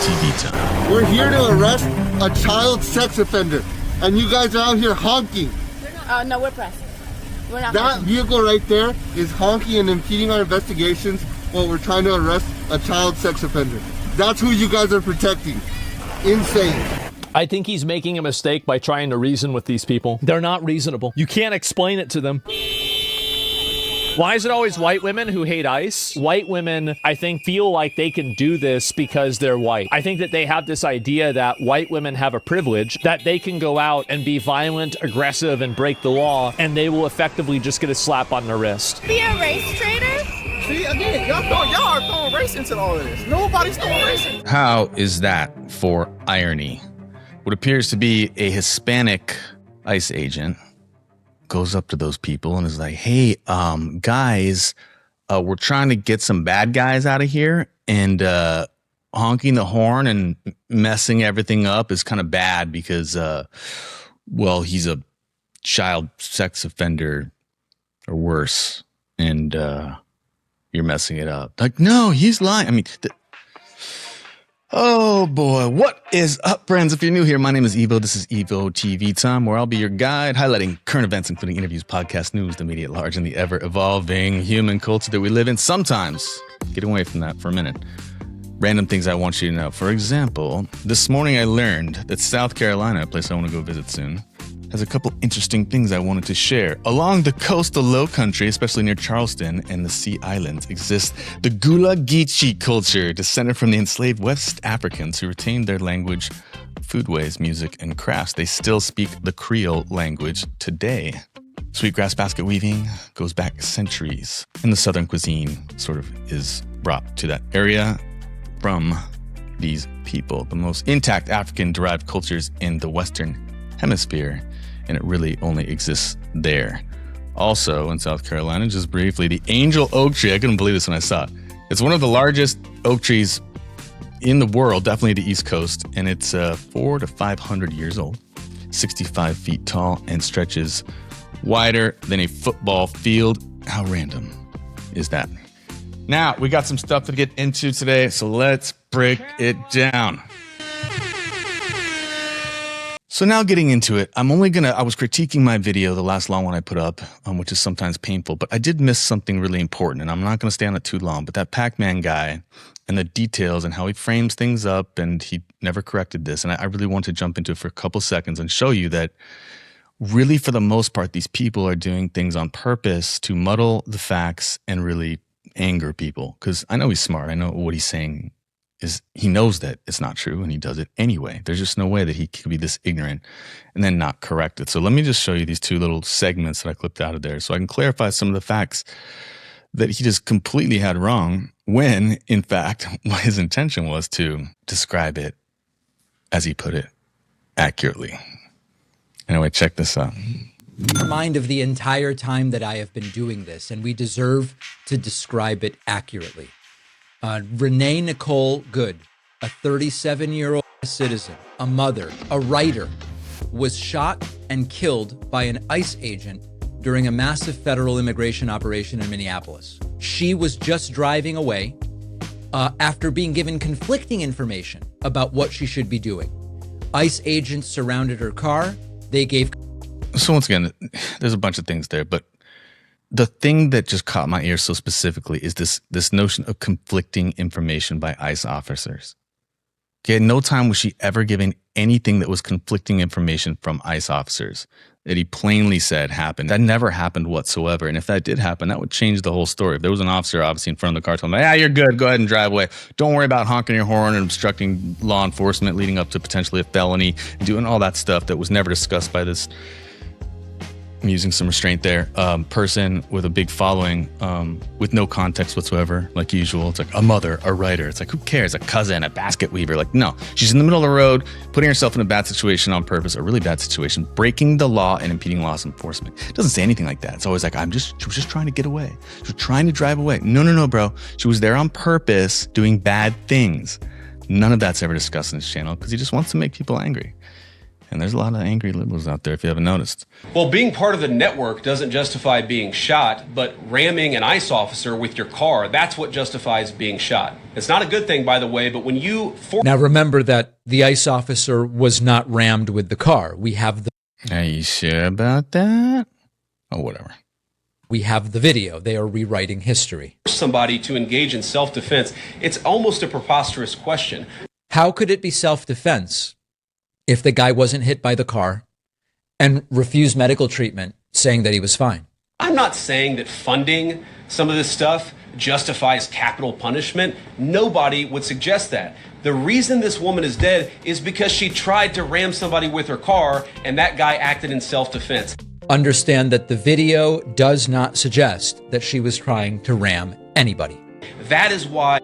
EVOTVtime. We're here to arrest a child sex offender, and you guys are out here honking. No, we're pressed. We're not. That vehicle right there is honking and impeding our investigations while we're trying to arrest a child sex offender. That's who you guys are protecting. Insane. I think he's making a mistake by trying to reason with these people. They're not reasonable. You can't explain it to them. Why is it always white women who hate ICE? White women, I think, feel like they can do this because they're white. I think that they have this idea that white women have a privilege, that they can go out and be violent, aggressive, and break the law, and they will effectively just get a slap on their wrist. Be a race traitor? See, again, y'all are throwing race into all of this. Nobody's throwing race into. How is that for irony? What appears to be a Hispanic ICE agent goes up to those people and is like, hey, guys, we're trying to get some bad guys out of here, and honking the horn and messing everything up is kind of bad because, well, he's a child sex offender or worse, and you're messing it up. Like, no, he's lying. I mean, oh boy, what is up, friends? If you're new here, my name is Evo. This is EVOTvtime, where I'll be your guide, highlighting current events, including interviews, podcasts, news, the media at large, and the ever-evolving human culture that we live in. Sometimes, getting away from that for a minute, random things I want you to know. For example, this morning I learned that South Carolina, a place I want to go visit soon, has a couple interesting things I wanted to share. Along the coastal low country, especially near Charleston and the Sea Islands, exists the Gullah Geechee culture, descended from the enslaved West Africans who retained their language, foodways, music, and crafts. They still speak the Creole language today. Sweetgrass basket weaving goes back centuries, and the Southern cuisine sort of is brought to that area from these people. The most intact African-derived cultures in the Western Hemisphere, and it really only exists there. Also in South Carolina, just briefly, the Angel Oak Tree. I couldn't believe this when I saw it. It's one of the largest oak trees in the world, definitely the East Coast, and it's 400 to 500 years old, 65 feet tall, and stretches wider than a football field. How random is that? Now, we got some stuff to get into today, so let's break it down. So now getting into it, I was critiquing my video, the last long one I put up, which is sometimes painful, but I did miss something really important, and I'm not going to stay on it too long, but that Pakman guy and the details and how he frames things up, and he never corrected this, and I really want to jump into it for a couple seconds and show you that really, for the most part, these people are doing things on purpose to muddle the facts and really anger people, because I know he's smart. I know what he's saying is he knows that it's not true, and he does it anyway. There's just no way that he could be this ignorant and then not correct it. So let me just show you these two little segments that I clipped out of there so I can clarify some of the facts that he just completely had wrong when, in fact, what his intention was to describe it, as he put it, accurately. Anyway, check this out. Mind of the entire time that I have been doing this, and we deserve to describe it accurately. Renee Good, a 37-year-old citizen, a mother, a writer, was shot and killed by an ICE agent during a massive federal immigration operation in Minneapolis. She was just driving away after being given conflicting information about what she should be doing. ICE agents surrounded her car. They gave... So once again, there's a bunch of things there, but the thing that just caught my ear so specifically is this notion of conflicting information by ICE officers. Okay, at no time was she ever given anything that was conflicting information from ICE officers that he plainly said happened. That never happened whatsoever. And if that did happen, that would change the whole story. If there was an officer obviously in front of the car telling him, you're good, go ahead and drive away. Don't worry about honking your horn and obstructing law enforcement, leading up to potentially a felony, and doing all that stuff that was never discussed by this, I'm using some restraint there, person with a big following, with no context whatsoever, like usual. It's like a mother, a writer. It's like, who cares? A cousin, a basket weaver. Like, no, she's in the middle of the road, putting herself in a bad situation on purpose, a really bad situation, breaking the law and impeding law enforcement. It doesn't say anything like that. It's always like, she was just trying to get away. She was trying to drive away. No, bro. She was there on purpose doing bad things. None of that's ever discussed in this channel because he just wants to make people angry. And there's a lot of angry liberals out there, if you haven't noticed. Well, being part of the network doesn't justify being shot, but ramming an ICE officer with your car, that's what justifies being shot. It's not a good thing, by the way, but when you... Now remember that the ICE officer was not rammed with the car. We have the... Are you sure about that? Oh, whatever. We have the video. They are rewriting history. Somebody to engage in self-defense, it's almost a preposterous question. How could it be self-defense if the guy wasn't hit by the car and refused medical treatment, saying that he was fine? I'm not saying that funding some of this stuff justifies capital punishment. Nobody would suggest that. The reason this woman is dead is because she tried to ram somebody with her car, and that guy acted in self-defense. Understand that the video does not suggest that she was trying to ram anybody. That is why...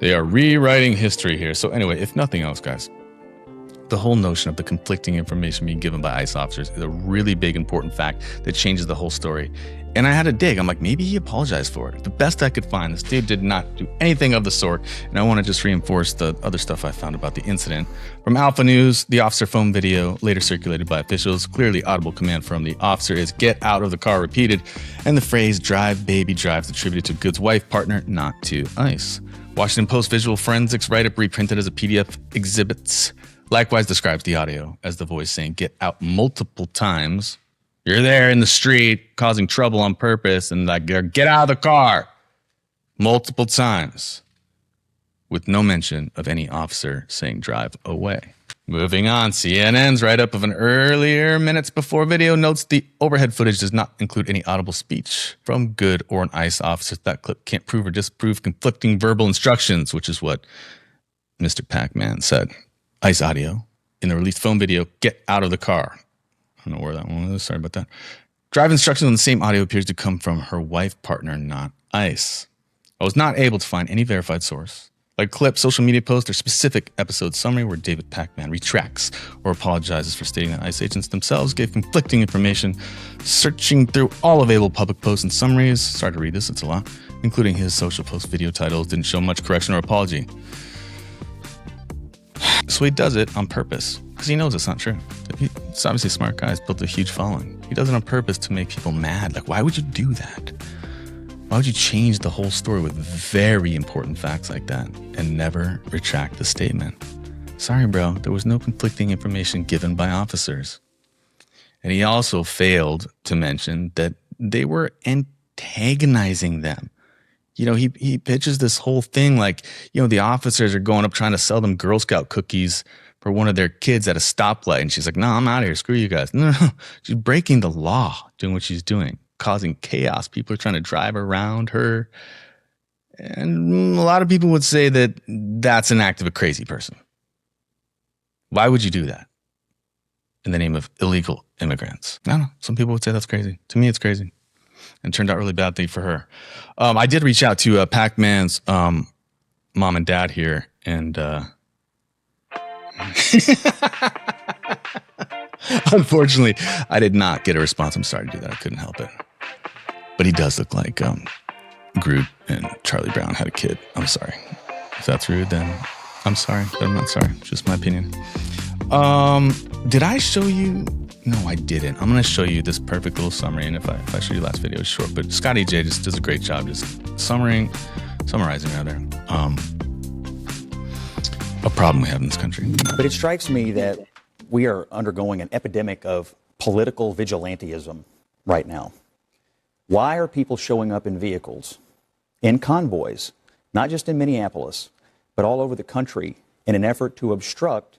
They are rewriting history here. So anyway, if nothing else, guys, the whole notion of the conflicting information being given by ICE officers is a really big, important fact that changes the whole story. And I had to dig. I'm like, maybe he apologized for it. The best I could find, this dude did not do anything of the sort. And I want to just reinforce the other stuff I found about the incident. From Alpha News, the officer phone video, later circulated by officials, clearly audible command from the officer is "get out of the car" repeated, and the phrase "drive, baby, drive" is attributed to Good's wife partner, not to ICE. Washington Post visual forensics write-up reprinted as a PDF exhibits likewise describes the audio as the voice saying "get out" multiple times. You're there in the street causing trouble on purpose and like, get out of the car multiple times with no mention of any officer saying "drive away." Moving on, CNN's write-up of an earlier minutes before video notes the overhead footage does not include any audible speech from Good or an ICE officer. That clip can't prove or disprove conflicting verbal instructions, which is what Mr. Pakman said. ICE audio in the released phone video, "get out of the car." I don't know where that one was. Sorry about that. Drive instructions on the same audio appears to come from her wife partner, not ICE. I was not able to find any verified source, like clip, social media post, or specific episode summary where David Pakman retracts or apologizes for stating that ICE agents themselves gave conflicting information. Searching through all available public posts and summaries, sorry to read this, it's a lot, including his social post video titles, didn't show much correction or apology. So he does it on purpose because he knows it's not true. He's obviously a smart guy. He's built a huge following. He does it on purpose to make people mad. Like, why would you do that? Why would you change the whole story with very important facts like that and never retract the statement? Sorry, bro, there was no conflicting information given by officers. And he also failed to mention that they were antagonizing them. You know, he pitches this whole thing like, you know, the officers are going up trying to sell them Girl Scout cookies for one of their kids at a stoplight. And she's like, "No, I'm out of here. Screw you guys." No. She's breaking the law, doing what she's doing, causing chaos. People are trying to drive around her. And a lot of people would say that that's an act of a crazy person. Why would you do that in the name of illegal immigrants? I don't know. Some people would say that's crazy. To me, it's crazy. And turned out really badly for her. I did reach out to Pakman's mom and dad here, and unfortunately, I did not get a response. I'm sorry to do that. I couldn't help it. But he does look like Groot and Charlie Brown had a kid. I'm sorry. If that's rude, then I'm sorry. But I'm not sorry. Just my opinion. Did I show you? No, I didn't. I'm going to show you this perfect little summary. And if I show you last video, it's short. But Scotty J just does a great job just summarizing a problem we have in this country. But it strikes me that we are undergoing an epidemic of political vigilantism right now. Why are people showing up in vehicles, in convoys, not just in Minneapolis, but all over the country in an effort to obstruct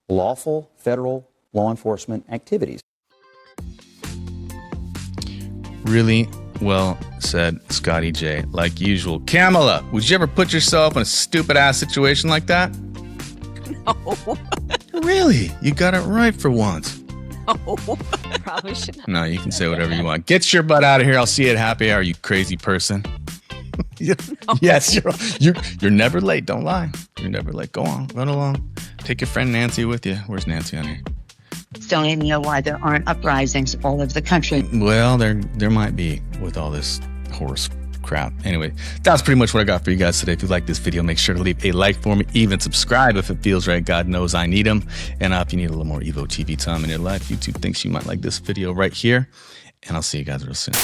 lawful federal law enforcement activities? Really well said, Scotty J. Like usual. Kamala, would you ever put yourself in a stupid ass situation like that? No. Really? You got it right for once. No. Probably should not. No, you can say whatever you want. Get your butt out of here. I'll see you at happy hour, you crazy person. No. Yes, you're never late. Don't lie. You're never late. Go on, run along. Take your friend Nancy with you. Where's Nancy on here? Don't even know why there aren't uprisings all over the country. Well, there might be with all this horse crap. Anyway, that's pretty much what I got for you guys today. If you like this video, make sure to leave a like for me, even subscribe if it feels right. God knows I need them. And if you need a little more Evo TV time in your life, YouTube thinks you might like this video right here. And I'll see you guys real soon.